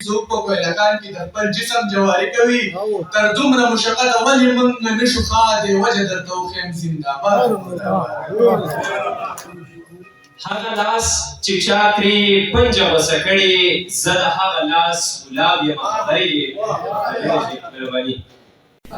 څوک په کویلګان کې د خپل جسم جواري کوي تر دومره مشقت ولې موږ نشو ښه دی وجه درته وښیم زنده‌باد هغه لاس چې چا ترې پنجه غوڅه کړې زه د هغه لاس ګلاب یم خبرې مهرباني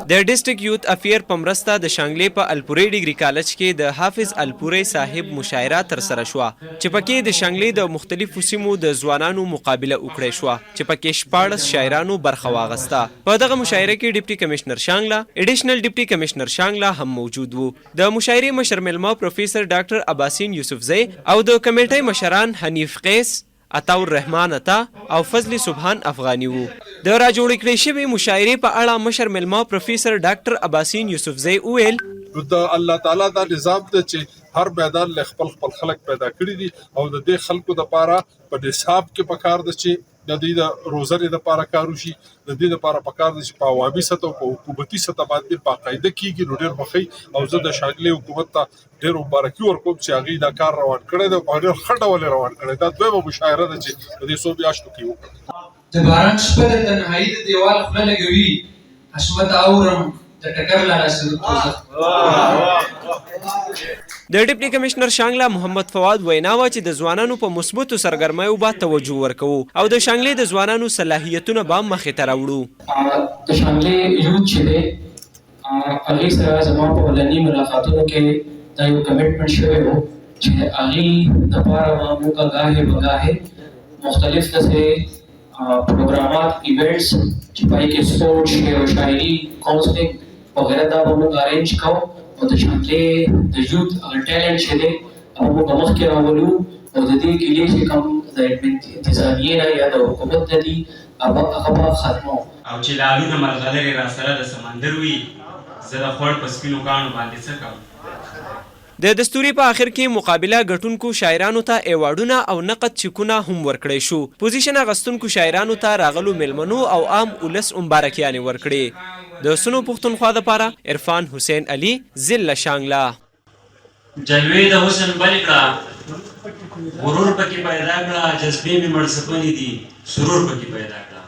د ډیسټریکټ یوث افیر په مرسته د شانګلې په الپورۍ ډیګري کالج کې د حافظ الپورۍ صاحب مشاعره ترسره شوه چې پکې د شانګلې د مختلفو سیمو د ځوانانو مقابله وکړې شوه چې پکې 14 شاعرانو برخه واغسته. په دغه مشاعره کې ډیپټي کمشنر شانګله اډیشنل ډیپټي کمشنر شانګله هم موجود وو. د مشاعرې مشر مېلمه پروفیسر ډاکټر عباسین یوسفزی او د کمیټې مشران حنیف قیس عطاء الرحمن عطا او فضل سبحان افغاني وو. د راجوړې کړې شوې مشاعرې په اړه مشر مېلمه پروفیسر ډاکټر عباسین یوسفزی وویل د الله تعالی دا نظام ته چې هر میدان له خپل خلک پیدا کړی دي او د دې خلکو لپاره په نصاب کې پکار ده چې د دې د روزنې لپاره کار وشي د دې لپاره پکار ده چې په عوامي سطح او په حکومتي سطح باندې باقاعده کیږي نو ډېر مخې او زه د شانګلې حکومت ته ډېر مبارکي ورکوم چې هغوی دا کار روان کړی دی او ډېر ښه ډول یې روان کړی دا دویمه مشاعره ده چې په دې څو میاشتو کې وکړه. د باران شپه د تنهایي د دیوال خوله لګوي حشمت اورم د ټکر لاله سرود د ډیپټي کمشنر شانګله محمد فواد وینا وه چې د ځوانانو په مثبتو سرګرمیو به توجه ورکوو او د شانګلې د ځوانانو صلاحیتونه به مخې ته راوړو. د شانګلې یوث چې دی هغې سره زما په اولني ملاقاتونو کې دا یو کمیټمنټ شوی و چې هغې دپاره به موږ ګاهې به ګاهې مختلف داسې پروګرامات ایونټس چې په هغې کې سپورټ شعر و شاعري کاونسلینګ وغیره دا به موږ ارینج کوو او د شانګلې د یوث هغه ټیلنټ چې دی هغه موږ به مخکې راولو او د دې کلي چې کوم د انتظامیې نه یا د حکومت نه دي هغه به ختمو او چې لالونه ملغلرې راسره د سمندر وي زه د خوړ په سپینو کاڼو باندې څه کوم. د دستوري په آخر کې مقابله ګټونکو شاعرانو ته ایوارډونه او نقد چکونه هم ورکړی شو. پوزیشن اغستونکو شاعرانو ته راغلو میلمنو او عام ولس مبارکیانې ورکړې. د سنو پښتونخوا دپاره عرفان حسین علي ضلع شانګله. جلوې د حسن بل کړه غرور پکې پیدا کړه جذبې مې مړ سپنې دي سرور پکې پیدا کړه